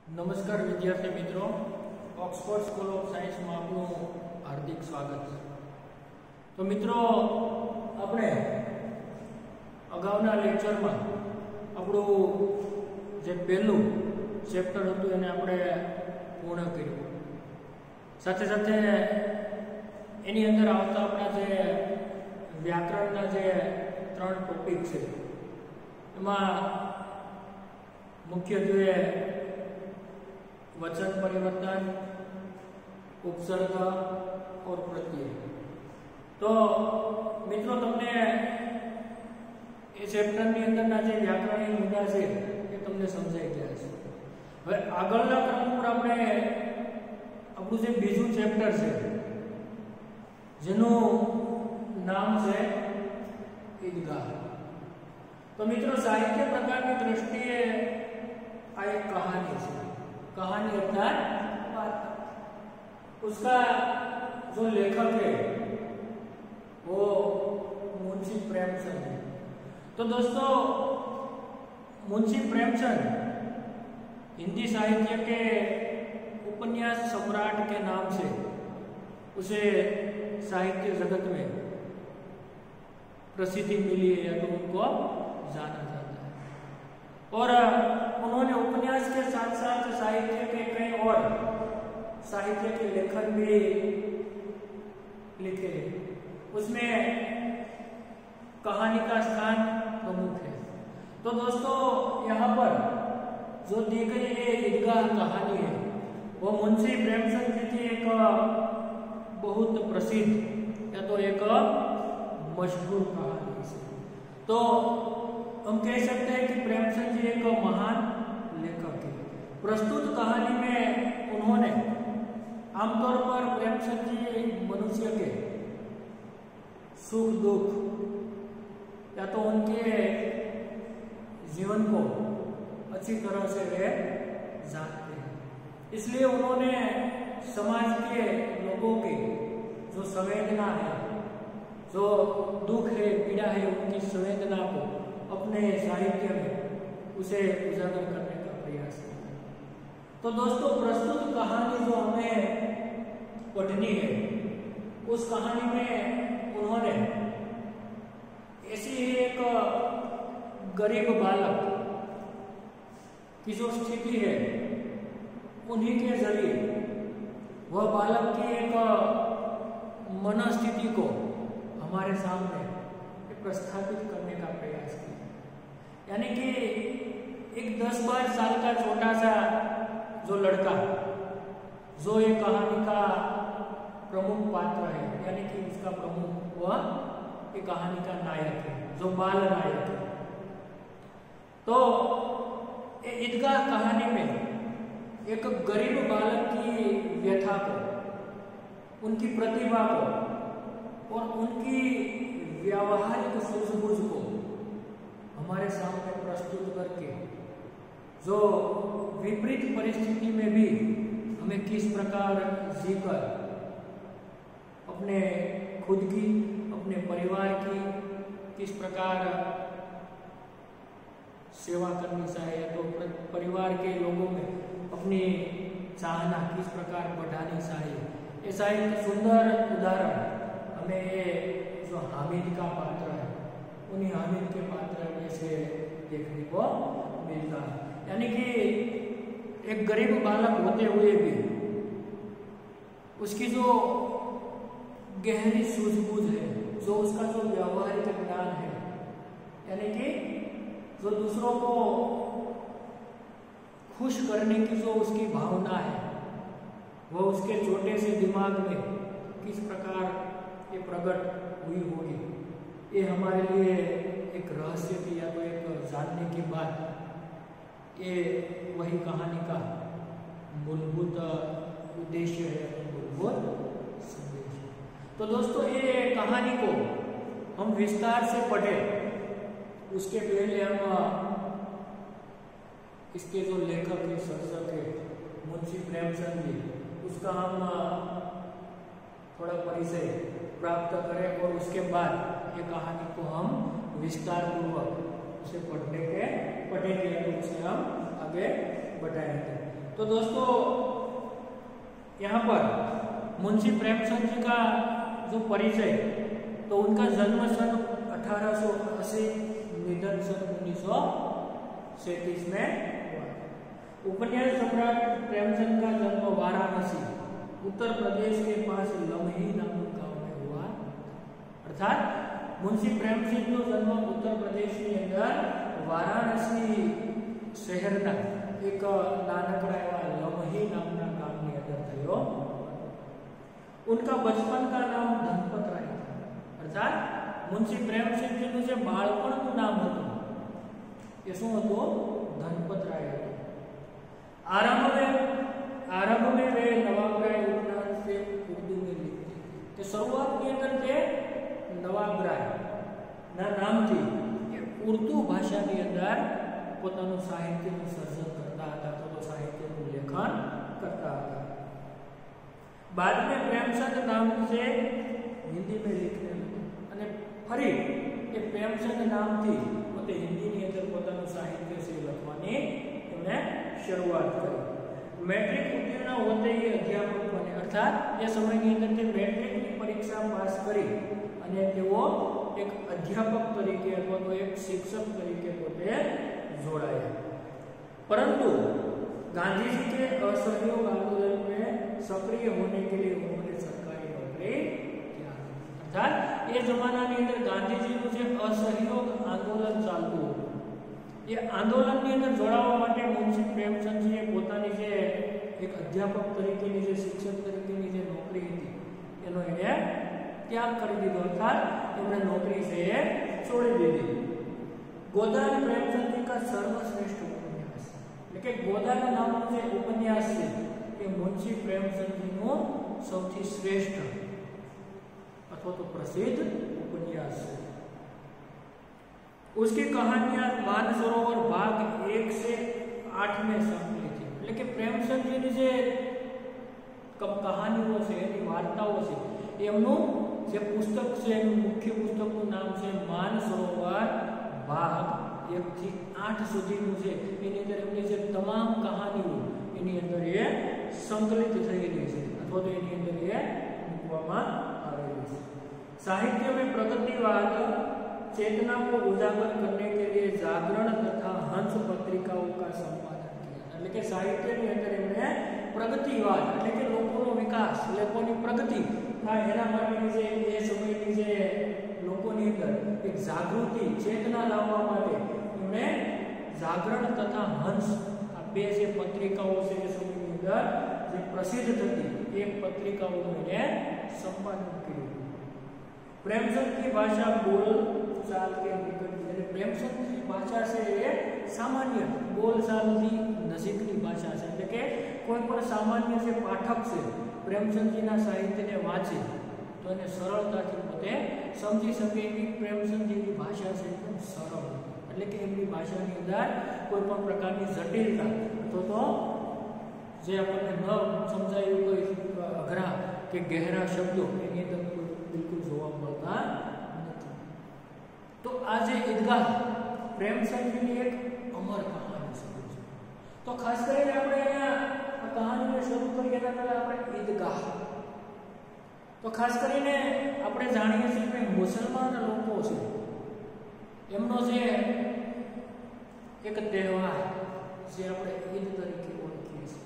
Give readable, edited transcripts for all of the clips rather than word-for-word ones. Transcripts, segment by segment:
નમસ્કાર વિદ્યાર્થી મિત્રો, ઓક્સફર્ડ સ્કૂલ ઓફ સાયન્સમાં આપનું હાર્દિક સ્વાગત છે। તો મિત્રો, આપણે અગાઉના લેક્ચરમાં આપણું જે પહેલું ચેપ્ટર હતું એને આપણે પૂર્ણ કર્યું। સાથે સાથે એની અંદર આવતા આપણા જે વ્યાકરણના જે 3 ટોપિક છે એમાં મુખ્યત્વે वचन परिवर्तन, उपसर्ग और प्रत्यय। तो मित्रों, तमने ए चेप्टर ની અંદરના જે વ્યાકરણિક મુદ્દા છે એ તમને સમજાઈ ગયા છે। હવે આગળના ક્રમ પર આપણે આપણું જે બીજું ચેપ્ટર છે જેનું નામ છે ઈદગાહ। તો મિત્રો, સાહિત્ય પ્રકારની દ્રષ્ટિએ આ એક કહાની છે। कहानी अर्थात वार्ता। उसका जो लेखक है वो मुंशी प्रेमचंद है। तो दोस्तों, मुंशी प्रेमचंद हिंदी साहित्य के उपन्यास सम्राट के नाम से उसे साहित्य जगत में प्रसिद्धि मिली है, या तो उनको जाना जाता है। और उन्होंने उपन्यास के साथ साथ साहित्य के कई और साहित्य के लेखन भी लिखे हैं। उसमें कहानी का स्थान प्रमुख है। तो दोस्तों, यहाँ पर जो दी गई ये ईदगाह कहानी है वो मुंशी प्रेमचंद जी की एक बहुत प्रसिद्ध या तो एक मशहूर कहानी है। तो हम कह सकते हैं कि प्रेमचंद जी एक महान लेखक है। प्रस्तुत कहानी में उन्होंने आमतौर पर प्रेमचंद जी मनुष्य के सुख दुख या तो उनके जीवन को अच्छी तरह से वे जानते हैं, इसलिए उन्होंने समाज के लोगों के जो संवेदना है, जो दुख है, पीड़ा है, उनकी संवेदना को अपने साहित्य में उसे उजागर करने का प्रयास किया। तो दोस्तों, प्रस्तुत कहानी जो हमें पढ़नी है, उस कहानी में उन्होंने ऐसी एक गरीब बालक की जो स्थिति है उन्हीं के जरिए वह बालक की एक मनस्थिति को हमारे सामने प्रस्थापित करने का प्रयास किया। यानी कि एक 10-12 साल का छोटा सा जो लड़का जो ये कहानी का प्रमुख पात्र है, यानी कि उसका प्रमुख वह ये कहानी का नायक है, जो बाल नायक है। तो ये ईदगाह कहानी में एक गरीब बालक की व्यथा को, उनकी प्रतिभा को और उनकी व्यावहारिक सूझबूझ को हमारे सामने प्रस्तुत करके जो विपरीत परिस्थिति में भी हमें किस प्रकार जीकर अपने खुद की, अपने परिवार की किस प्रकार सेवा करनी चाहिए, तो परिवार के लोगों में अपनी चाहना किस प्रकार बढ़ानी चाहिए, ऐसा एक सुंदर उदाहरण हमें ये जो हामिद का पात्र है उन्हीं हामिद के पात्र में से देखने को मिलता है। यानी कि एक गरीब बालक होते हुए भी उसकी जो गहरी सूझबूझ है, जो उसका जो व्यावहारिक ज्ञान है, यानी कि जो दूसरों को खुश करने की जो उसकी भावना है, वह उसके छोटे से दिमाग में किस प्रकार ये प्रकट हुई होगी, ये हमारे लिए एक रहस्य थी, या तो एक जानने की बात। ये वही कहानी का मूलभूत उद्देश्य है, मूलभूत संदेश। तो दोस्तों, ये कहानी को हम विस्तार से पढ़े उसके पहले हम इसके जो लेखक है, सर्जक है मुंशी प्रेमचंद जी, उसका हम थोड़ा परिचय प्राप्त करें और उसके बाद ये कहानी को हम विस्तार पूर्वक उसे पढ़ेंगे, तो उसे हम आगे बढ़ाएंगे। तो दोस्तों यहाँ पर मुंशी प्रेमचंद जी का जो परिचय, तो उनका जन्म सन 1880, निधन सन 1937 में हुआ। उपन्यास सम्राट प्रेमचंद का जन्म वाराणसी उत्तर प्रदेश के पास लम्ही नामक गांव में हुआ। अर्थात मुंशी प्रेमचंद નો જન્મ ઉત્તર પ્રદેશની અંદર વારાણસી શહેરના એક નાનકડા એવા લમ્હી નામના ગામની અંદર થયો। उनका बचपन का नाम धनपत राय था। अर्थात मुंशी प्रेमचंद जी નું જે બાળપણનું નામ હતું એ શું હતું? ધનપત રાય હતું। आरंभ में वे नवाब राय उपनाम से उर्दू में लिखते थे। तो शुरुआत के अंदर के नवाब राय ना नाम थी कि उर्दू भाषा के अंदर પોતાનું સાહિત્યનું સર્જન કરતા હતા, તો સાહિત્યનું લેખન કરતા હતા। बाद में प्रेमचंद नाम से हिंदी में लिखने लगे અને ફરી એ પ્રેમચંદ નામથી પોતે હિન્દીની અંદર પોતાનું સાહિત્ય છે લખવાની એમણે શરૂઆત કરી। मैट्रिक उत्तीर्ण होते ही अध्यापक बने। अर्थात ये समय के अंदर मैट्रिक की परीक्षा पास करी અને તેઓ એક અધ્યાપક તરીકે અથવા તો એક શિક્ષક તરીકે પોતે જોડાયા। परंतु गांधी जी के असहयोग आंदोलन में सक्रिय होने के लिए उन्होंने सरकारी नौकरी किया। अर्थात ये जमाना ની અંદર ગાંધીજીનું જે અસહયોગ આંદોલન ચાલતું હતું, એ આંદોલનની અંદર જોડાવા માટે મુંશી પ્રેમચંદજીએ પોતાની જે એક અધ્યાપક તરીકેની જે શિક્ષક તરીકેની જે નોકરી હતી એનો એને ત્યાગ કરી દીધો। અર્થાત એમણે નોકરી છે એ છોડી દીધી। गोदान प्रेमचंद जी का सर्वश्रेष्ठ उपन्यास એટલે કે गोदान નામનો જે ઉપન્યાસ છે એ મુંશી પ્રેમચંદજીનો સૌથી શ્રેષ્ઠ અથવા તો પ્રસિદ્ધ ઉપન્યાસ છે। उसकी कहानियां मानसरोवर भाग 1 से 8 में संकलित है। એટલે કે પ્રેમચંદજીની જે કહાનીઓ છે, એની વાર્તાઓ છે, એમનું જે પુસ્તક છે એનું મુખ્ય પુસ્તકનું નામ છે માનસરોવર ભાગ 1 થી 8 સુધીનું છે। એની અંદર એમની જે તમામ કહાનીઓ એની અંદર એ સંકલિત થયેલી છે અથવા તો એની અંદર એ મૂકવામાં આવેલી છે। साहित्य में प्रगतिवाद चेतना को उजागर करने के लिए जागरण तथा हंस पत्रिकाओं का संपादन किया। એટલે કે સાહિત્યની અંદર એમણે પ્રગતિવાદ એટલે કે લોકોનો વિકાસ, લોકોની પ્રગતિ થાય એના માટેની જે એ સમયની જે લોકોની અંદર એક જાગૃતિ ચેતના લાવવા માટે એમણે જાગરણ તથા હંસ આ બે જે પત્રિકાઓ છે એ સમયની અંદર જે પ્રસિદ્ધ થતી એ પત્રિકાઓનું એમણે સંપાદન કર્યું। प्रेमचंद की भाषा बोलचाल के निकट, प्रेमचंद की भाषा से सामान्य बोलचाल की नजीकनी भाषा है। એટલે કે કોઈ પણ સામાન્ય જે પાઠક છે પ્રેમચંદજીના સાહિત્યને વાંચે તો એને સરળતાથી પોતે સમજી શકે એવી પ્રેમચંદજીની ભાષા છે એકદમ સરળ। એટલે કે એમની ભાષાની અંદર કોઈ પણ પ્રકારની જટિલતા અથવા તો જે આપણને ન સમજાય એવું કોઈ અઘરા કે ગહેરા શબ્દો એની અંદર बिल्कुल જોવા મળતા નથી। તો આ જે ઈદગાહ પ્રેમચંદજીની એક અમર કહાની છે। તો ખાસ કરીને આપણે અહીંયા આ કહાનીને શરૂ કરીએ એના પહેલા આપણે ઈદગાહ, તો ખાસ કરીને આપણે જાણીએ છીએ કે મુસલમાન લોકો છે એમનો જે એક તહેવાર જે આપણે ઈદ તરીકે ઓળખીએ છીએ,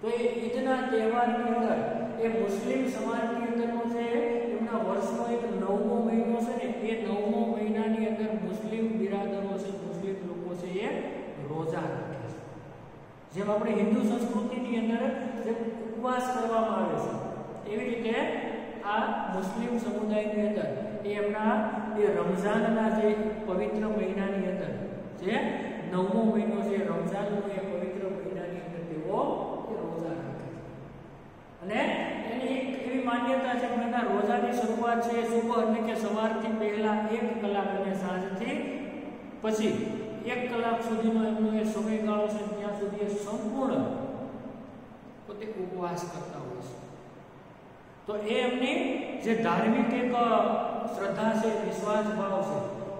તો એ ઈદના તહેવારની અંદર એ મુસ્લિમ સમાજની અંદરનો જે વર્ષનો એક 9મો મહિનો છે ને એ 9મો મહિનાની અંદર મુસ્લિમ બિરાદરો છે, મુસ્લિમ લોકો છે એ રોજા રાખે છે। જેમ આપણે હિન્દુ સંસ્કૃતિની અંદર જે ઉપવાસ કરવામાં આવે છે એવી રીતે આ મુસ્લિમ સમુદાયની અંદર એ એમના એ રમઝાનના જે પવિત્ર મહિનાની અંદર જે 9મો મહિનો છે રમઝાનનો એ પવિત્ર મહિનાની અંદર તેઓ રોજા રાખે છે। અને એની એક એવી માન્યતા છે કે એના રોજાની શરૂઆત છે સુબહ એટલે કે સવારથી પહેલા 1 કલાક અને સાંજથી પછી 1 કલાક સુધીનો એમનો એ સમયગાળો છે, ત્યાં સુધી એ સંપૂર્ણ પોતે ઉપવાસ કરતા હોય છે। તો એ એમની જે ધાર્મિક એક શ્રદ્ધા છે, વિશ્વાસ ભાવ છે,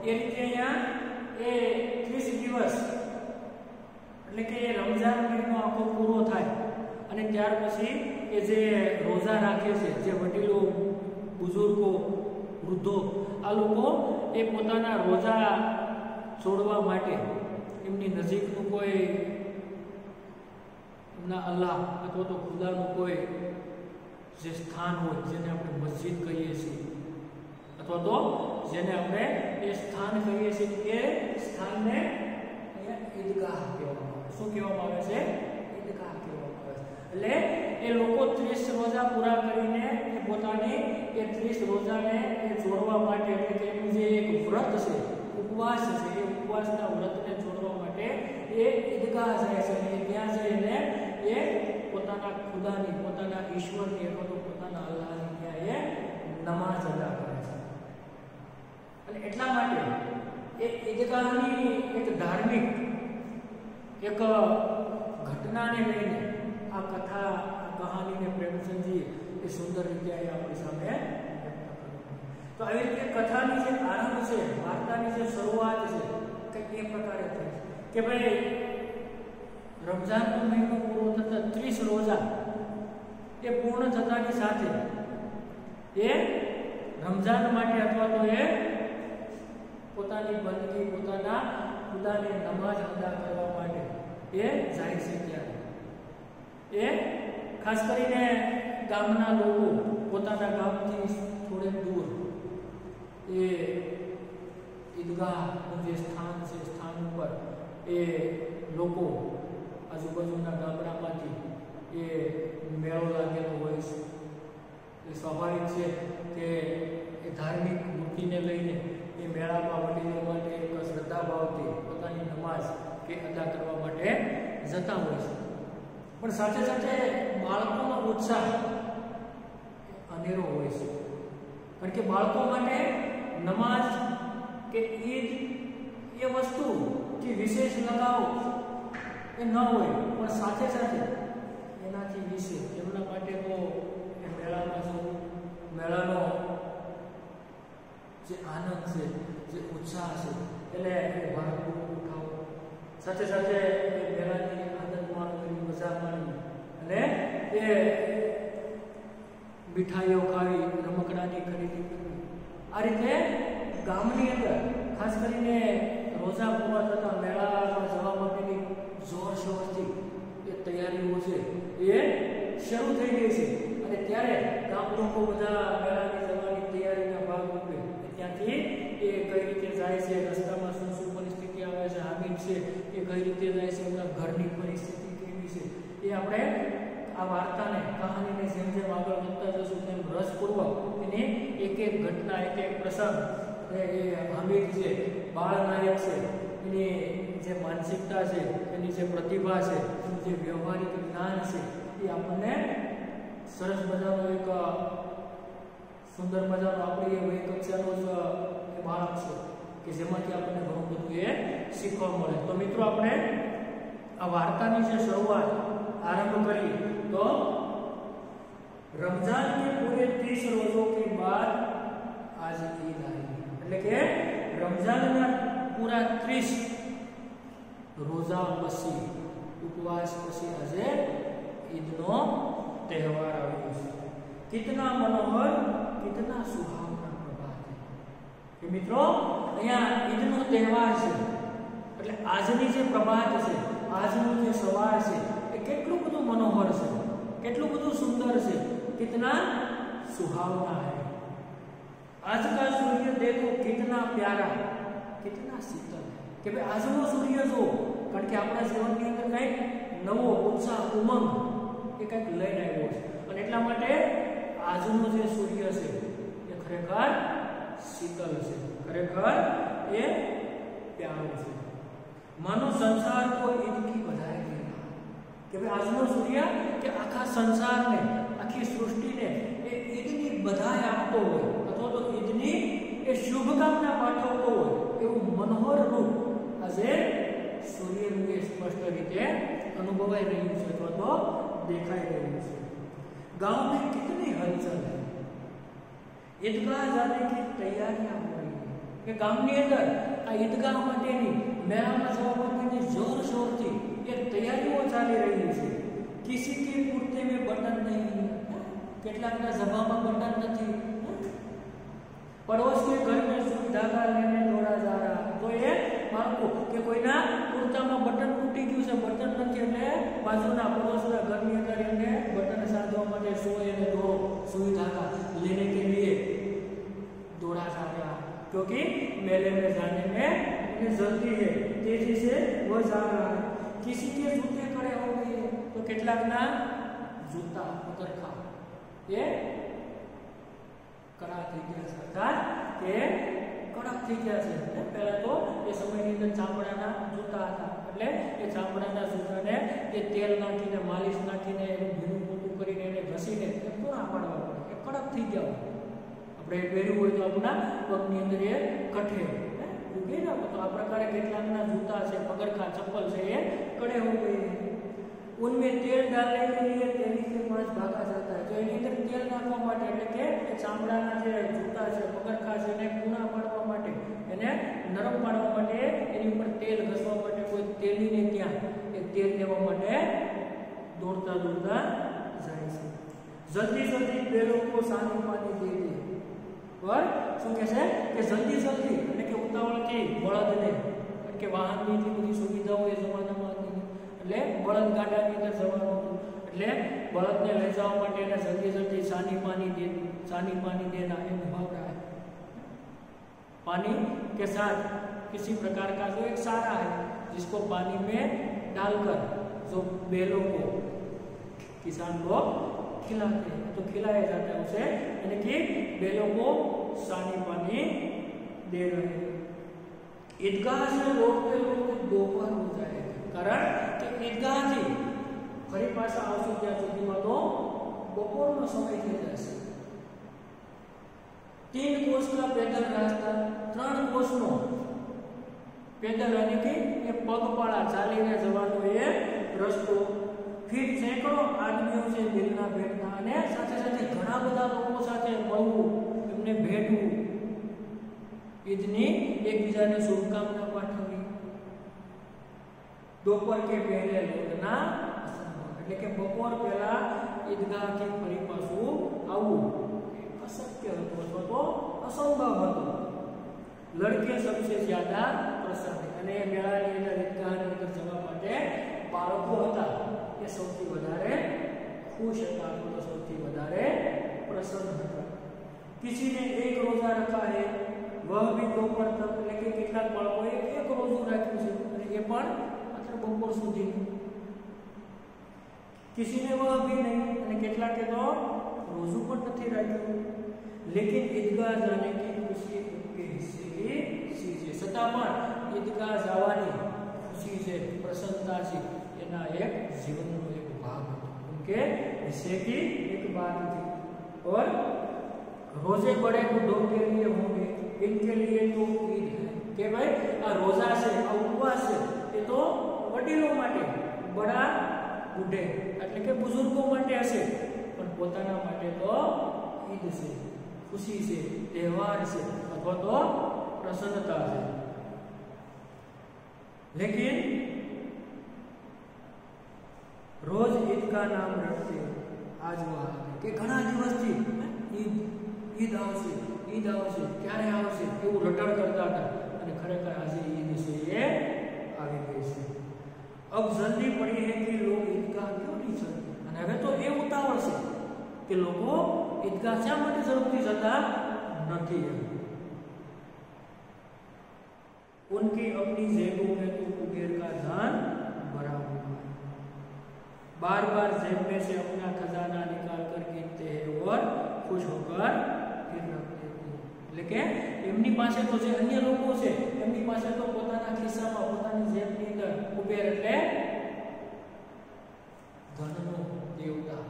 એ રીતે અહીંયા એ 30 દિવસ એટલે કે એ રમઝાન મહિનો આખો પૂરો થાય અને ત્યાર પછી એ જે રોજા રાખે છે, જે વડીલો, બુઝુર્ગો, વૃદ્ધો, આ લોકો એ પોતાના રોજા છોડવા માટે એમની નજીકનું કોઈ એમના અલ્લાહ અથવા તો ખુદાનું કોઈ જે સ્થાન હોય, જેને આપણે મસ્જિદ કહીએ છીએ અથવા તો જેને આપણે એ સ્થાન કહીએ છીએ, એ સ્થાનને અહીંયા ઈદગાહ કહેવામાં આવે. શું કહેવામાં આવે છે? ઈદગાહ કહેવામાં આવે છે. એટલે એ લોકો 30 રોજા પૂરા કરીને એ પોતાની એ 30 રોજાને એ છોડવા માટે, એટલે કે એનું જે એક વ્રત છે, ઉપવાસ છે, એ ઉપવાસના વ્રતને છોડવા માટે એ ઈદગાહ જાય છે અને ત્યાં જઈને એ પોતાના ખુદાની, પોતાના ઈશ્વરની અથવા તો પોતાના અલ્લાહની ત્યાં એ નમાઝ અદા કરે છે. અને એટલા માટે એ ઈદગાહની એક ધાર્મિક એક ઘટનાને લઈને આ કથા, આ કહાનીને પ્રેમચંદજી એ સુંદર રીતે આપણી સામે વ્યક્ત કરી. તો આવી રીતે કથાની જે આરંભ છે, વાર્તાની જે શરૂઆત છે, કંઈક એ પ્રકારે થાય છે કે ભાઈ રમઝાનનો મહિનો પૂરો થતા 30 રોજા એ પૂર્ણ થતાની સાથે એ રમઝાન માટે અથવા તો એ પોતાની બંદગી, પોતાના ખુદાની નમાઝ અદા કરવા માટે એ જાય છે. ત્યારે એ ખાસ કરીને ગામના લોકો પોતાના ગામથી થોડે દૂર એ ઈદગાહનું જે સ્થાન છે, સ્થાન ઉપર એ લોકો આજુબાજુના ગામડામાંથી એ મેળો લાગેલો હોય છે. એ સ્વાભાવિક છે કે એ ધાર્મિક વૃત્તિને લઈને એ મેળામાં વડીલો માટે એક શ્રદ્ધાભાવથી પોતાની નમાઝ કે અદા કરવા માટે જતા હોય છે. પણ સાથે સાથે બાળકોનો ઉત્સાહ અનેરો હોય છે, કારણ કે બાળકો માટે નમાઝ કે ઈદ એ વસ્તુ જે વિશેષ લગાવ એ ન હોય, પણ સાથે સાથે એનાથી વિશેષ એમના માટે તો એ મેળામાં જવું, મેળાનો જે આનંદ છે, જે ઉત્સાહ છે, એટલે એ બાળકો ઉઠાવો, સાથે સાથે એ મેળાની આનંદ માણવી, મજા માણવી અને એ મીઠાઈઓ ખાવી, રમકડાની ખરીદી કરવી. આ રીતે ગામની અંદર ખાસ કરીને રોજા પૂરા થતા મેળામાં જવા માટેની જોરશોરથી એ તૈયારીઓ છે એ શરૂ થઈ ગઈ છે. અને ત્યારે ગામ લોકો બધા મેળાની જવાની તૈયારીના ભાગરૂપે ત્યાંથી એ કઈ રીતે જાય છે, રસ્તામાં શું શું પરિસ્થિતિ આવે છે, હામિદ છે એ કઈ રીતે જાય છે, એમના ઘરની પરિસ્થિતિ કેવી છે, એ આપણે આ વાર્તાને, કહાનીને જેમ જેમ આગળ વધતા જશું તેમ રસપૂર્વક એની એક એક ઘટના, એક એક પ્રસંગ, એ હામિદ છે, બાળનાયક છે, એની જે માનસિકતા છે, એની જે પ્રતિભા છે, એનું જે વ્યવહારિક જ્ઞાન છે, એ આપણને સરસ મજાનો એક સુંદર મજાનો આપણી એ કક્ષાનો જ એ બાળક છે કે જેમાંથી આપણને ઘણું બધું એ શીખવા મળે. તો મિત્રો આપણે આ વાર્તાની જે શરૂઆત आरंभ करी तो रमजान के पूरे 30 रोजों के बाद आज ईद आई, એટલે કે રમઝાનના પૂરા 30 રોજા પછી, ઉપવાસ પછી આજે ઈદનો તહેવાર આવ્યો છે. कितना मनोहर, कितना सुहावना प्रभात है કે મિત્રો અહીંયા ઈદનો તહેવાર છે એટલે આજની જે પ્રભાત છે, આજનો જે સવાર છે એ કેટલું બધું મનોહર છે, કેટલું બધું સુંદર છે. कितना सुहावना है, आज का सूर्य देखो कितना प्यारा, कितना शीतल है કે ભાઈ આજનો સૂર્ય જો, કારણ કે આપણા જીવનની અંદર કંઈક નવો ઉત્સાહ, ઉમંગ એ કંઈક લઈને આવ્યો છે અને એટલા માટે આજનો જે સૂર્ય છે એ ખરેખર શીતલ છે, ખરેખર એ પ્યારો છે. માનો સંસાર को ईद की बधाई देना કે ભાઈ આજનો સૂર્ય કે આખા સંસારને, આખી સૃષ્ટિને એ ઈદની બધાઈ આપતો હોય અથવા તો ઈદની એ શુભકામના પાઠવતો હોય એવું મનોહર રૂપ આજે સૂર્યનું એ સ્પષ્ટ રીતે અનુભવાઈ રહ્યું છે અથવા તો દેખાઈ રહ્યું છે. गांव में कितनी हलचल है, ईदगाह जाने की तैयारियां हो रही है કે ગામની અંદર આ ઈદગાહ માટેની, મેળામાં જવા માટેની જોરશોરથી એ તૈયારીઓ ચાલી રહી છે. किसी के कुर्ते में बटन नहीं, કેટલાકના જબામાં બટન નથી, पड़ोस के घर में सुई धागा लेने दौड़ा जा रहा, तो ये बाळको કે કોઈના કુર્તામાં બટન તૂટી ગયું છે, બટન નથી એટલે બાજુના પડોશના ઘરની અંદર એને બટન સાધવા માટે સોય અને દોરો સુઈ धागा लेने के लिए दौड़ा जा रहा, क्योंकि मेले में जाने में उन्हें जल्दी है, तेजी से वो जा रहा है। किसी के जूते कड़े हो गए, तो કેટલાકના જૂતા પગરખા ये કડા થઈ ગયા છે, અર્થાત કે કડક થઈ ગયા છે। પહેલા તો એ સમયની અંદર ચામડાના જૂતા હતા, એટલે એ ચામડાના જૂતાને એ તેલ નાખીને માલિશ નાખીને એનું ભીનું મોટું કરીને એને ઘસીને પૂરા પાડવા પડે, એ કડક થઈ ગયા હોય। આપણે પહેર્યું હોય તો આપણા પગની અંદર એ કઠે ઉગે ને, તો આ પ્રકારે કેટલાકના જૂતા છે, પગરખા ચપ્પલ છે એ કડે हो गए। उनमें तेल डालने के लिए तेजी से पास भागा जाता है, तो એની અંદર તેલ નાખવા માટે એટલે કે એ ચામડાના જે જૂતા છે, પગરખા છે એને પૂરા પાડવા માટે, એને નરમ પાડવા માટે એની ઉપર તેલ ઘસવા માટે કોઈ તેલીને ત્યાં એ તેલ લેવા માટે દોડતા દોડતા જાય છે। જલ્દી જલ્દી પેલો को सानी पानी दे दे, पर શું કહે છે કે જલ્દી જલ્દી એટલે કે ઉતાવળથી બળદને, કારણ કે વાહનની એટલી બધી સુવિધાઓ એ જમાનામાં હતી, એટલે બળદ ગાડાની અંદર જવાનું હતું, એટલે બળદને લઈ જવા માટે એને જલ્દી જલ્દી સાની पानी देना ये मुहावरा है। पानी के साथ किसी प्रकार का जो एक सारा है जिसको पानी में डालकर जो बैलों को किसान लोग खिलाते हैं, तो खिलाया जाता है उसे, यानी कि बैलों को सानी पानी दे रहे हैं। ईदगाह से लौटते लौटते दोपहर हो जाएगा, कारण કે ઈદગાહથી ફરી પાછા આવશું ત્યાં સુધીમાં તો બપોરનો સમય થઈ જશે। 3 कोस का पैदल रास्ता, 3 कोसનો पैदल यानी कि એ પગપાળા ચાલીને જવાનો એ રસ્તો, फिर सैकड़ों आदमियों से मिलना बैठना, અને સાથે સાથે ઘણા બધા લોકો સાથે મળવું, એમને ભેટવું, ઈદની એકબીજાને શુભકામના પાઠવવી। दोपहर के पहले लौटना એટલે કે બપોર પહેલા ઈદગાહથી ફરી પાછું આવવું અશક્ય હતું અથવા તો અસંભવ હતું। લડકે સબસે જ્યાદા પ્રસન્ન, અને મેળાની અંદર ઈદગાહની અંદર જવા માટે બાળકો હતા એ સૌથી વધારે ખુશ હતા, અથવા તો સૌથી વધારે પ્રસન્ન હતા। किसी ने एक रोजा रखा है, वह भी दोपहर तक, એટલે કે કેટલાક બાળકોએ એક રોજુ રાખ્યું છે અને એ પણ બપોર સુધી। किसी ने वह भी नहीं, અને કેટલાકે તો રોજુ પણ નથી રાખ્યું। लेकिन ईदगाह जाने की खुशी उनके हिस्से की चीज है, છતાં પણ ईदगाह જવાની खुशी છે, प्रसन्नता છે, એના એક જીવનનો એક ભાગ હતો, उनके हिस्से की एक बात थी। और रोजे बड़े बूढ़ों के लिए होंगे, इनके लिए तो ईद है કે ભાઈ આ રોજા છે, આ ઉપવાસ છે, એ તો વડીલો માટે, બડા બુઢે એટલે કે બુઝુર્ગો માટે હશે, પણ પોતાના માટે તો ઈદ છે, ખુશી છે, તહેવાર છે, અથવા તો પ્રસન્નતા છે। लेकिन रोज ईद का नाम रखते आज वह કે ઘણા દિવસથી ઈદ આવશે ક્યારે આવશે એવું રટણ કરતા હતા, અને ખરેખર આજે ઈદ છે એ આવી ગઈ છે। अब जल्दी पड़ी है कि लोग ईदगाह क्यों नहीं चलते, અને હવે તો એ ઉતાવળ છે કે લોકો ઈદગાહ શા માટે ઝડપથી જતા નથી। उनकी अपनी जेबों में तो कुबेर का धन भरा हुआ है, बार बार जेब में से अपना खजाना निकाल कर गिनते हैं और खुश होकर फिर रख देते हैं। लेकिन એમની પાસે તો જે અન્ય લોકો છે એમની પાસે તો પોતાના ખિસ્સામાં, પોતાની જેબની અંદર કુબેર એટલે ધનનો દેવતા,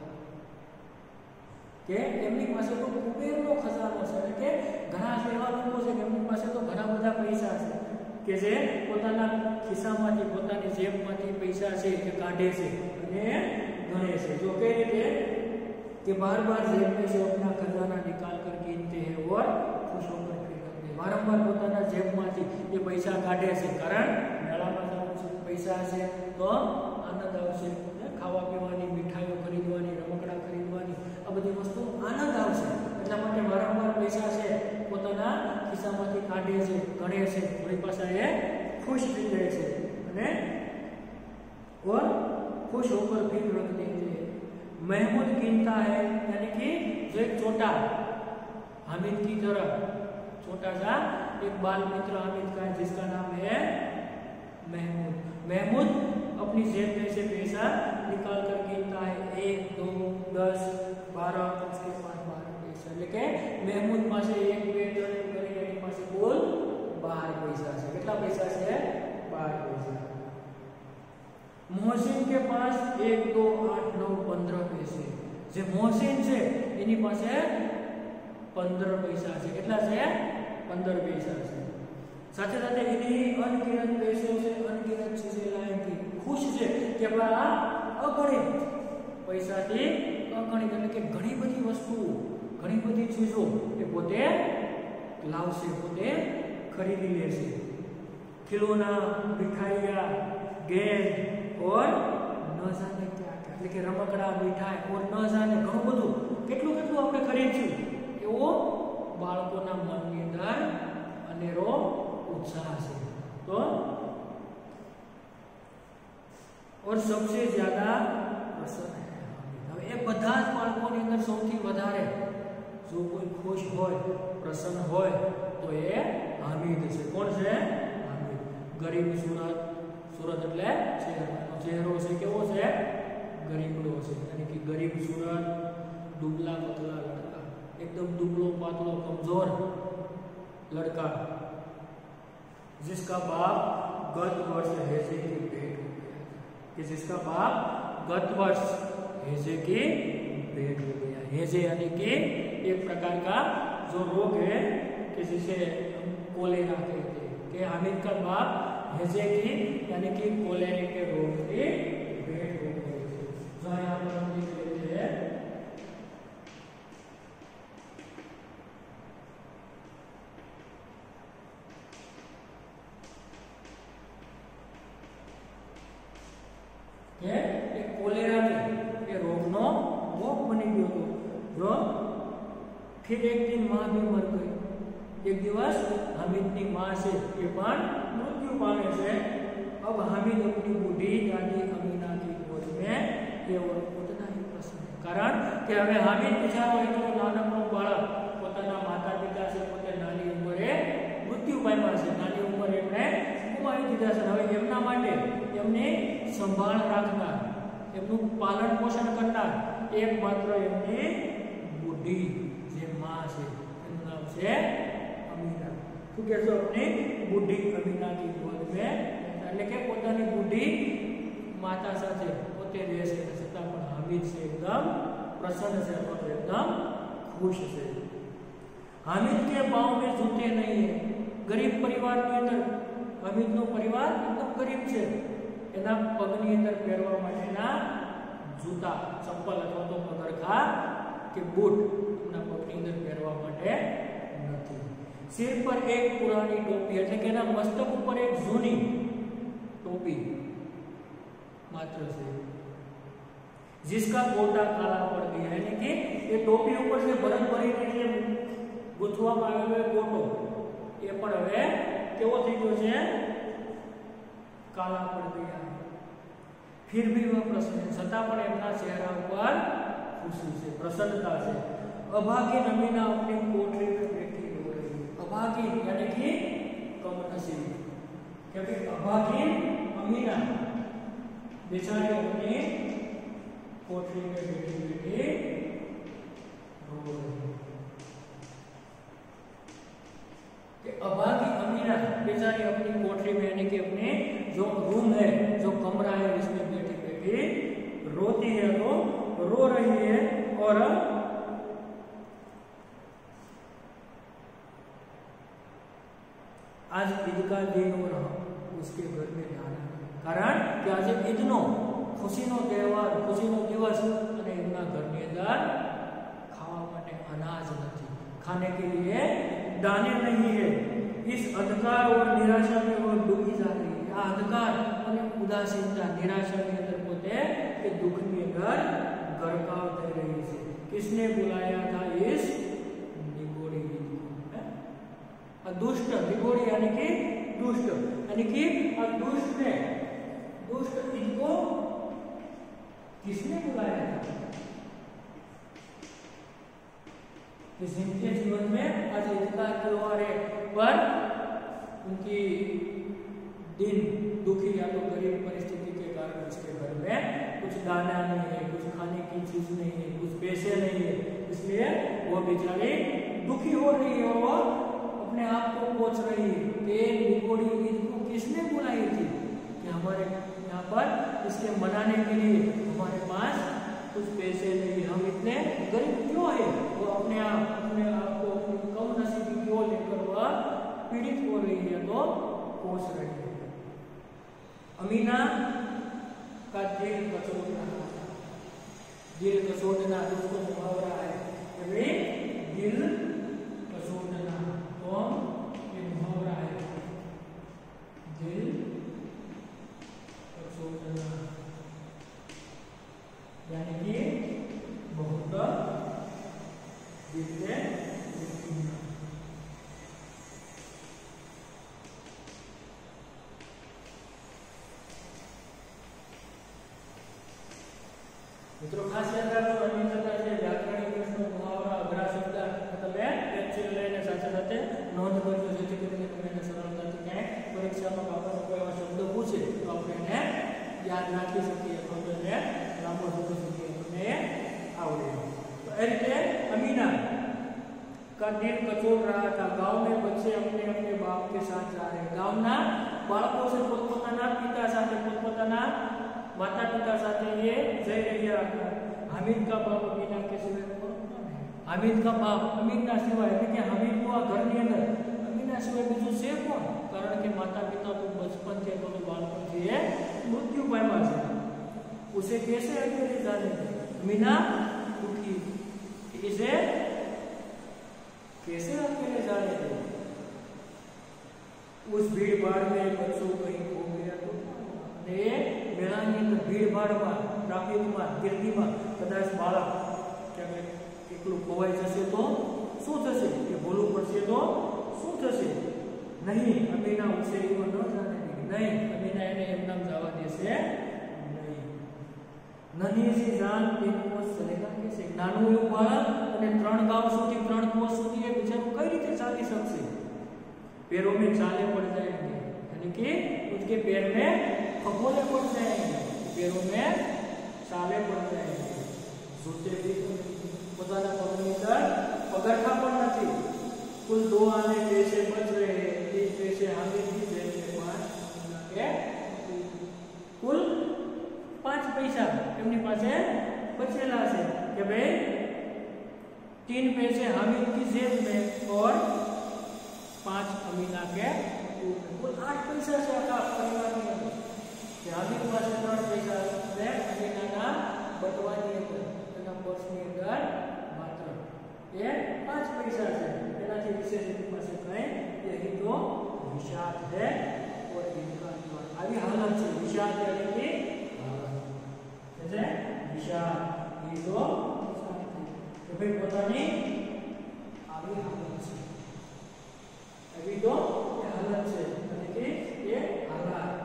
કે એમની પાસે તો કુબેરનો ખજાનો છે, એટલે કે ઘણા એવા લોકો છે કે એમની પાસે તો ઘણા બધા પૈસા છે કે જે પોતાના ખિસ્સામાંથી, પોતાની જેબમાંથી પૈસા છે એ કાઢે છે અને ગણે છે। જો કઈ રીતે કે बार बार जेब में से अपना खजाना निकाल कर गिनते हैं और खुश होकर फिर रखते हैं। वारंवार પોતાના જેબમાંથી એ પૈસા કાઢે છે, કારણ મેળામાં જવાનું છે, પૈસા છે તો આનંદ આવશે, ખાવા પીવાની મીઠાઈ काढ़े छे गणे छे वળી पाछा ए खुश થઈ જાય છે અને और खुश होकर फिर रख देते हैं। महमूद गिनता है यानी कि जो एक छोटा हामिद की तरह छोटा सा एक बाल मित्र हामिद का है जिसका नाम है महमूद। महमूद अपनी जेब में से पैसा निकाल कर गिनता है 1 2 10 12 उसके बाद 12 पैसा लेके महमूद पासे 1 2 3 કરીને એની પાસે કુલ 12 पैसा છે। કેટલા पैसा છે 12 पैसा। मोहसिन के पास 1 2 8 9 15 पैसे जे मोहसिन છે એની પાસે 15 पैसा છે। કેટલા છે 15 पैसा છે। સાથે સાથે એની અનગિનત પૈસો છે અનગિનત ચીજે લાયકી खुश છે કે આ અગણિત પૈસાથી અગણિત એટલે કે ઘણી બધી વસ્તુઓ ઘણી બધી ચીજો એ પોતે લાવશે પોતે ખરીદી લેશે। खिलौना मिठाइयां गेंद और न जाने क्या क्या એટલે કે રમકડા મીઠાઈ और ન જાને ઘણું બધું કેટલું કેટલું આપણે ખરીદ્યું એવો બાળકોના મનની અંદર અનેરો उत्साह છે। तो और सबसे ज्यादा प्रसन्न है હવે એ બધા જ બાળકોની અંદર સૌથી વધારે જો કોઈ ખુશ હોય પ્રસન્ન હોય તો એ હામિદ છે। કોણ છે હામિદ। ગરીબ સુરત सूरत એટલે ચહેરો છે કેવો છે ગરીબડો છે यानी कि गरीब सूरत दुबला पतला लड़का एकदम दुबलो पातलो कमजोर लड़का जिसका बाप गत वर्ष हैजे की भेंट हो गया कि जिसका बाप गत वर्ष हैजे की भेंट हो गया। हैजे यानी कि एक प्रकार का जो रोग है कि जिसे कोलेरा कहते हैं कि हामिद का बाप हैजे की यानी कि कोलेरा के रोग की भेंट हो गई। जो यहाँ पर हम लिख लेते हैं કે કોલેરા के रोग नो भोग बनी गयो तो जो फिर एक दिन मां भी मर गई। एक दिवस हामिदनी मां से ये पण मृत्यु पामे छे। अब हामिद अपनी बूढ़ी दादी अमीना की गोद में केवल उतना ही प्रसन्न है कारण कि हवे हामिद बिचारो એટલો નાનકડો બાળક પોતાના માતા-પિતા છે પોતે નાની ઉંમરે મૃત્યુ પામ્યા છે। નાની ઉંમરે એમણે ગુમાવી દીધા છે। હવે એમના માટે એમને સંભાળ રાખનાર એમનું પાલન પોષણ કરનાર એકમાત્ર એમની બુઢી જે માં છે એનું નામ છે અમીના। શું કહેશો अपनी બુઢી અમીના की गोद में એટલે કે પોતાની બુઢી માતા સાથે પોતે રહે છે છતાં પણ હામિદ છે એકદમ પ્રસન્ન છે और एकदम खुश છે। हामिद के पांव में जूते नहीं है। गरीब परिवार ની અંદર હામિદનો પરિવાર એકદમ ગરીબ છે। એના પગની અંદર પહેરવા માટેના જૂતા ચપ્પલ અથવા તો પગરખા કે બૂટ એના પગની અંદર પહેરવા માટે નથી। सिर पर एक पुरानी टोपी એટલે કે એના મસ્તક ઉપર એક જૂની टोपी मात्र से जिसका गोटा काला पड़ गया यानी कि ये टोपी ऊपर से भरत भरीने જે ગૂંથવામાં આવેલો ગોટો એ પણ હવે કેવો થઈ ગયો છે काला पड़ गया है। फिर भी वह प्रसन्न है छता पण एमना चेहरा पर खुशी से प्रसन्नता से। अभागी अमीना अपनी कोठरी में बैठी हो रही है। अभागी यानी कि कमनसीब क्योंकि अभागी अमीना बेचारी अपनी कोठरी में बैठी बैठी रो रही है। अभागी अमीना बेचारी अपनी कोठरी में यानी कि अपने जो रूम है जो कमरा है इसमें बैठी बैठी रोती है तो रो रही है। और आज ईद का दिन और उसके घर में जाना कारण कि आज ईद नो खुशी नो तहेवार खुशी नो दिवस અને એમના ઘરની અંદર ખાવા માટે અનાજ નથી खाने के लिए दाने नहीं है। इस अंधकार और निराशा में वो डूबी जा रही है। आ अंधकार और उदासीनता निराशा के अंदर पोते के दुख में अंदर गरकाव થઈ રહી છે। किसने बुलाया था इस निगोड़ी ईद को। आ दुष्ट निगोड़ी यानी कि दुष्ट, यानी कि दुष्ट ने, दुष्ट इनको किसने बुलाया था? जिनके जीवन में आज ईदगाह त्योहार पर उनकी दिन दुखी या तो गरीब परिस्थिति के कारण उसके घर में कुछ दाना नहीं है, कुछ खाने की चीज नहीं है, कुछ पैसे नहीं है, इसलिए वो बेचारी दुखी हो रही है और वो अपने आप को कोच रही है कि निगोड़ी ईद को किसने बुलाई थी कि हमारे यहाँ पर इसके मनाने के लिए हमारे पास कुछ पैसे नहीं, हम इतने गरीब क्यों है? वो अपने आप को कम नसीबी क्यों लेकर वह पीड़ित हो रही है तो कोस रही है। अमीना का दिल कचोटना, दिल कचोटना दोस्तों मुहावरा है कि भाई दिल कचोटना, तो ये मुहावरा है दिल कचोटना, यानी कि बहुत दिल से मित्रों खास याद रखो व्याकरणिक प्रश्न मुहावरा अघरा शब्द मतलब एक्चुअल लाइन साथे साथे नोंध करજો જેથી કરીને તમને સરળતાથી ક્યાંય પરીક્ષામાં આપણને કોઈ એવા શબ્દ પૂછે તો આપણે એને યાદ રાખી શકીએ અથવા તો એને લાંબો શોધી શકીએ આપણને આવડે। तो એ રીતે अमीना का दिल कचोट रहा था। गांव में बच्चे अपने अपने बाप के साथ जा रहे हैं। गांव ना बाळको से पोतपोताना पिता साथे पोतपोताना माता पिता साथे ये जई રહ્યા હતા। हामिद का बाप अमीना के सिवाय हामिद का बाप अमीना सिवाय એટલે કે हामिद को આ ઘરની અંદર अमीना सिवाय બીજું છે કોણ? કારણ કે માતા પિતા તો બચપન से तो बालपन से ये मृत्यु पाया है। उसे कैसे अकेले जाने दे? अमीना दुखी, इसे कैसे अकेले जाने दे? उस भीड़ भाड़ में बच्चों कहीं खो गया तो मेळानी अंदर भीड़ भाड़ में ट्राफिक में गिरदी में कदाच बाळक क्यांक एकलू खोवाई जशे तो शुं थशे? के भूलू पड़शे तो शुं थशे? नहीं, अमीना उसे वो न जाने देगी। नहीं, अमीना एने एमनाम जावा देशे नहीं। नन्ही सी जान एक कोस चलेगा कैसे? नानु एवुं बाळक अने 3 गांव सुधी 3 कोस सुधी ए बिचारो कई रीते चाली शकशे? पैरों में चाले पड़ जाएंगे, यानी कि उसके पैर में फफोले पड़ जाएंगे, पैरों में चाले पड़ जाएंगे। जूते भी પોતાના પગની અંદર પગરખા પણ નથી। कुल 2 आने पैसे बच रहे हैं, 3 पैसे हामिद की जेब में 5 के कुल 5 पैसा એમની પાસે બચેલા છે કે ભાઈ 3 पैसे हामिद की जेब में और 5 अमीना के कुल 8 पैसा से आखा परिवार ની અંદર કે હામિદ પાસે 3 पैसा છે, અમીનાના બટવાની અંદર એના પર્સની અંદર માત્ર ये 5 पैसा है। एनाથી विशेष रूप से कहें यही तो विषाद है और इनका આવી हालत છે। विषाद यानी कि हालत है विषाद, ये तो કે ભાઈ પોતાની આવી हालत છે, अभी तो ये हालत છે यानी कि ये हालत।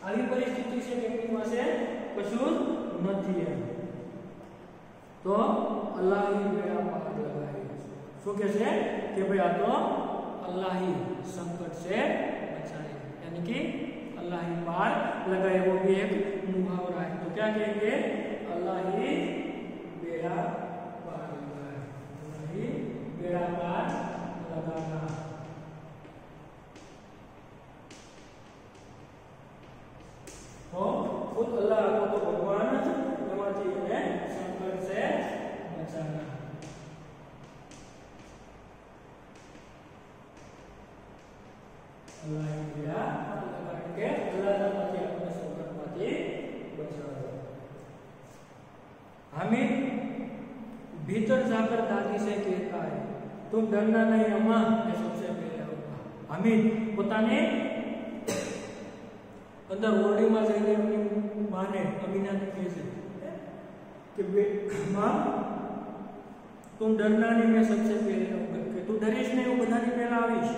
આવી પરિસ્થિતિ છે વ્યક્તિ પાસે કશું નથી है तो अल्लाह ही बेड़ा पार लगाए। શું કહે છે કે ભાઈ આ તો अल्लाह ही संकट से बचाए, यानी कि अल्लाह ही पार लगाए। वो भी एक मुहावरा है। तो क्या कहेंगे? अल्लाह ही बेड़ा पार लगाए, अल्लाह ही बेड़ा पार लगाना। तो खुद अल्लाह को तो भगवान एमांथी ने संकट से बचाना। अल्लाह ही बेड़ा पार के अल्लाह माथी अपने संकट माथी बचावे। हामिद भीतर जाकर दादी से कहता है तुम डरना नहीं अम्मा, ये सबसे पहले होगा। हामिद પોતાને अंदर ओरडी में जाने अपनी मां ने अमीना ने कहे कि मां तुम डरना नहीं, मैं सबसे पहले आऊंगा, कि तू डरीश नहीं, वो बधाने पहला आवीश।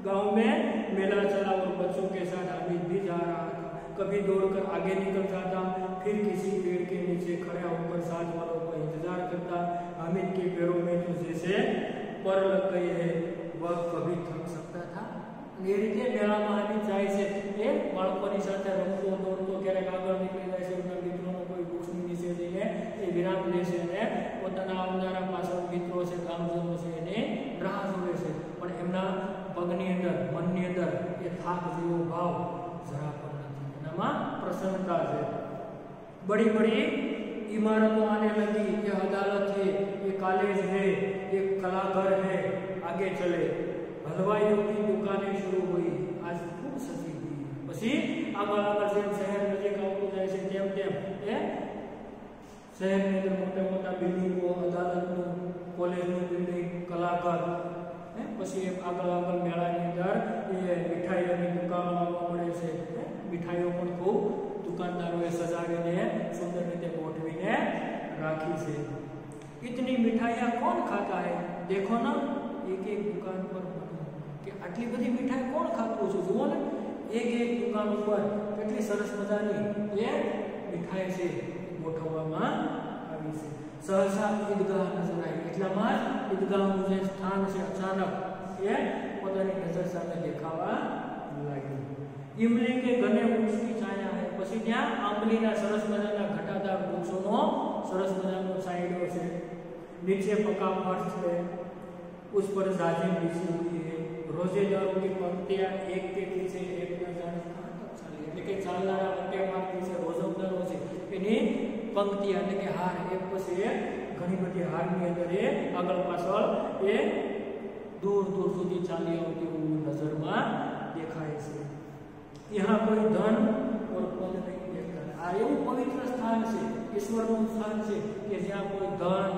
गांव में मेला चला और बच्चों के साथ हामिद भी जा रहा था। कभी दौड़कर आगे निकल जाता, फिर किसी पेड़ के नीचे खड़ा होकर साथ वालों का इंतजार करता। हामिद के पैरों में तो जैसे पर लग गए है, वह कभी थक सकता था। ये रीते मेળામાં હામિદ જાય છે, એ બાળકોની સાથે રમતો દોડતો ક્યારેક આગળ નીકળી જાય છે, એમના મિત્રોનો કોઈ વૃક્ષની નીચે જઈને એ વિરામ લે છે અને પોતાના આવનારા પાછળ મિત્રો છે, ગામજનો છે એને રાહ જોવે છે, પણ એમના પગની અંદર, મનની અંદર એ થાક જેવો ભાવ જરા પણ નથી, એનામાં પ્રસન્નતા છે। बड़ी बड़ी इमारतों आने लगी, ये अदालत है, ये कॉलेज है, ये कलाघर है, आगे चले। हलवाइयों की दुकानें शुरू हुई, आज खूब सजी हुई। પછી આગળ આગળ જેમ શહેર નજીક આવતું જાય છે તેમ તેમ એ શહેરની અંદર મોટા મોટા બિલ્ડિંગો, અદાલતનું, કોલેજનું બિલ્ડિંગ, કલાઘર, પછી આગળ આગળ મેળાની અંદર એ મીઠાઈઓની દુકાનો આવવા મળે છે। મીઠાઈઓ પણ ખૂબ दुकानदारों सजावीने सुंदर रीते गोठवीने राखी से। इतनी मिठाइयां कौन खाता है, देखो ना एक एक दुकान पर कि आटली बधी मिठाई कौन खातुं छे, जुओ ने एक एक दुकान पर કેટલી સરસ મજાની એ મિઠાઈ છે ગોઠવવામાં આવી છે। सहसा ईदगाह नजर आई, એટલામાં ईदगाहનું જે સ્થાન છે અચાનક એ પોતાની નજર સામે દેખાવા લાગ્યું। इमली के घने वृक्ष की छाया है, પછી ત્યાં આંબલીના સરસ મજાના ઘટાદાર વૃક્ષોનો સરસ મજાનો છાંયડો છે। नीचे पका फर्श है, उस पर जाजिम बिछी हुई है। रोजेदारों की पंक्तियां एक के पीछे एक न जाने कहां तक चली, એટલે કે ચાલનારા વટે માર્ગી છે, રોજમદારો છે, એની પંક્તિયા એટલે કે હાર એક પછી એક ઘણી બધી હારની અંદર એ આગળ પાછળ એ દૂર દૂર સુધી ચાલી આવતી એવું નજરમાં દેખાય છે। यहाँ कोई धन और पद नहीं देखता। आ એવું પવિત્ર સ્થાન છે, ઈશ્વરનું સ્થાન છે કે જ્યાં કોઈ ધન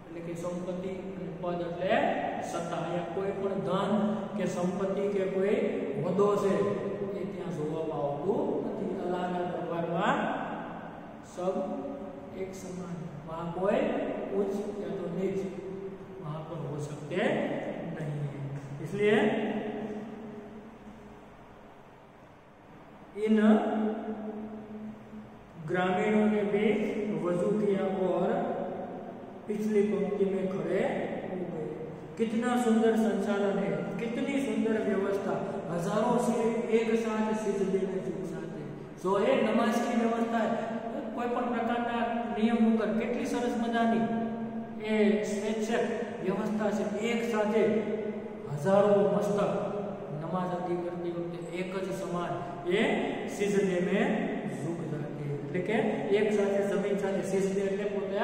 એટલે કે સંપત્તિ અને પદ એટલે સત્તા, અહીંયા કોઈ પણ ધન કે સંપત્તિ કે કોઈ હોદ્દો છે એ ત્યાં જોવામાં આવતું નથી। અલ્લાહના દરબારમાં सब एक समान, वहाँ कोई उच्च या तो नीच वहाँ पर हो सकते नहीं है। इसलिए इन ग्रामीणों ने भी वजू किया और पिछली पंक्ति में खड़े हो गए। कितना सुंदर संचालन है, कितनी सुंदर व्यवस्था, हजारों से एक साथ सिजदे में झुक जाते। जो है नमाज की व्यवस्था है, कोई पण प्रकारना नियम वगर કેટલી સરસ મજાની એ સ્વૈચ્છિક વ્યવસ્થા છે। એક સાથે હજારો મસ્તક नमाज अदा करती वक्त एक ज समान ये सिजदे में झुक जाते हैं, એટલે કે એક સાથે જમીન સાથે સિજદે એટલે પોતે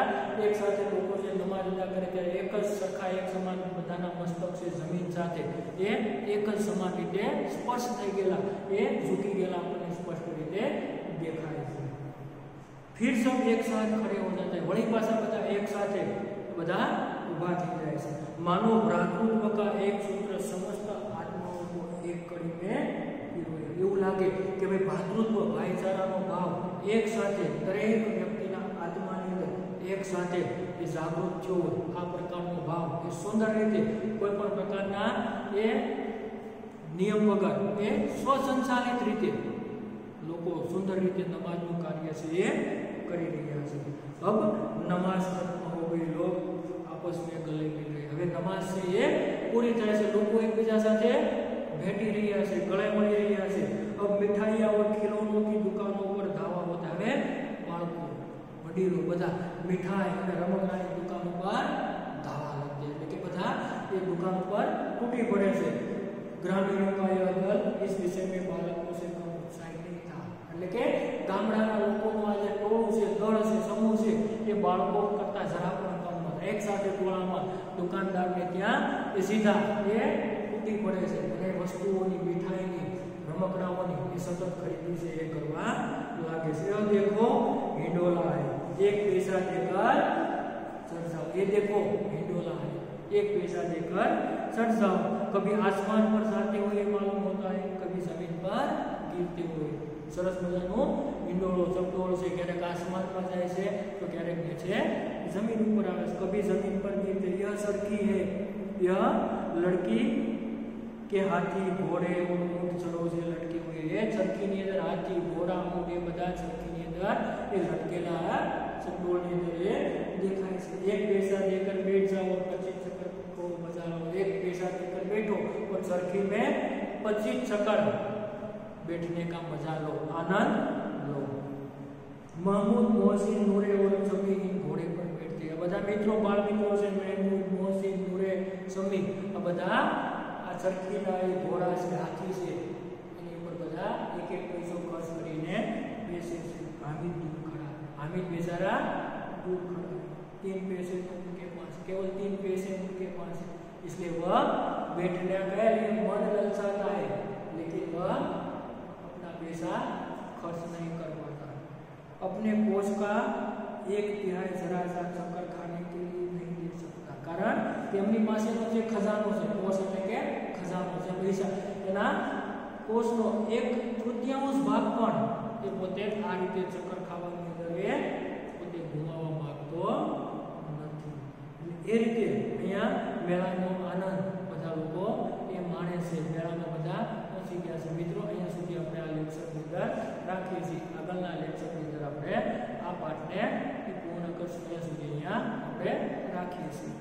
એક સાથે લોકો જે નમાજ અદા કરે ત્યારે એક જ સરખા એક સમાન બધાના મસ્તક છે જમીન સાથે એ એક જ સમાન રીતે સ્પષ્ટ થઈ ગયેલા, એ ઝૂકી ગયેલા આપણને સ્પષ્ટ રીતે દેખાય છે। फिर सब एक साथ खड़े हो जाते हैं, वही पासा બધા एक સાથે બધા ઊભા થઈ જાય છે। मानो भ्रातृत्व का एक सूत्र समस्त आत्माओं को एक कड़ी में पिरोए। એવું લાગે કે ભાઈ ભાતૃત્વ ભાઈચારાનો ભાવ એક સાથે દરેક વ્યક્તિના આત્માની અંદર એક સાથે એ જાગૃત થયો હોય, આ પ્રકારનો ભાવ એ સુંદર રીતે કોઈ પણ પ્રકારના એ નિયમ વગર એ સ્વસંચાલિત રીતે લોકો સુંદર રીતે નમાજનું કાર્ય છે એ કરી રહ્યા છે। अब नमाज खत्म हो गई, लोग आपस में गले मिल रहे। હવે નમાજ છે એ પૂરી થાય છે, લોકો એકબીજા સાથે भेटी रहा है, गले मळी रहा है। अब मिठाइयां और खिलौनों की दुकानों पर धावा होता है। बाळको वडीलो बधा मिठाई और रमकडानी दुकानों पर धावा लगते हैं, એટલે કે બધા ये दुकान पर टूटी पड़े છે। ग्रामीणों का यह दल इस विषय में बालकों से कम उत्साही नहीं था, એટલે કે ગામડાના લોકોનો આ જે ટોળું છે, દળ છે, સમૂહ છે એ બાળકો કરતા જરા પણ કમ નહોતા। એક સાથે ટોળામાં દુકાનદારને ત્યાં એ સીધા એ टूटी पड़े से અને વસ્તુઓની મીઠાઈની રમકડાઓની એ સતત ખરીદી છે એ કરવા લાગે છે। अब देखो हिंडोला है, एक पैसा देकर चढ़ जाओ। ये देखो हिंडोला है, एक पैसा देकर चढ़ जाओ। कभी आसमान पर जाते हुए मालूम होता है, कभी जमीन पर गिरते हुए। सरस मजानो हिंडोलो चपटोल से क्यारेक आसमान पर जाए છે તો ક્યારેક નીચે जमीन ऊपर आवे, कभी जमीन पर गिरते। यह सरकी है, यह लड़की के हाथी घोड़े और ऊंट चढ़ो से लटके हुए है। चरखी ની અંદર હાથી ઘોડા ઊંટ એ બધા ચરખી ની અંદર એ લટકેલા ચકડોળ ની અંદર એ દેખાય છે। एक पैसा देकर बैठ जाओ और 25 चक्कर को बजा लो। एक पैसा देकर बैठो और चरखी में 25 चक्कर बैठने का मजा लो, आनंद लो। महमूद मोहसिन नूरे और शमी इन घोड़े पर बैठते हैं। બધા મિત્રો બાળ મિત્રો છે, महमूद मोहसिन नूरे शमी આ બધા આ ચરખીના એ ઘોડા છે, હાથી છે, એની ઉપર બધા એક એક પૈસો ખર્ચ કરીને બેસે છે। हामिद दूर खड़ा, हामिद बेचारा दूर खड़ा, 3 पैसे तो उनके पास, केवल 3 पैसे उनके पास है, इसलिए वह बैठने के लिए मन ललचाता है, लेकिन वह अपना पैसा खर्च नहीं कर पाता। अपने कोष का 1/3 जरा सा चक्कर खाने के लिए नहीं दे सकता, कारण તેમની પાસેનો જે ખજાનો છે, કોષ એટલે કે ખજાનો છે, પૈસા, એના કોષનો 1/3 ભાગ પણ એ પોતે આ રીતે ચક્કર ખાવાની અંદર એ પોતે ગુમાવવા માંગતો નથી। એ રીતે અહીંયા મેળાનો આનંદ બધા લોકો એ માણે છે। મેળામાં બધા પહોંચી ગયા છે। મિત્રો અહીંયા સુધી આપણે આ લેક્ચરની અંદર રાખીએ છીએ। આગળના લેક્ચરની અંદર આપણે આ પાઠને પૂર્ણ કરશું, ત્યાં સુધી અહીંયા આપણે રાખીએ છીએ।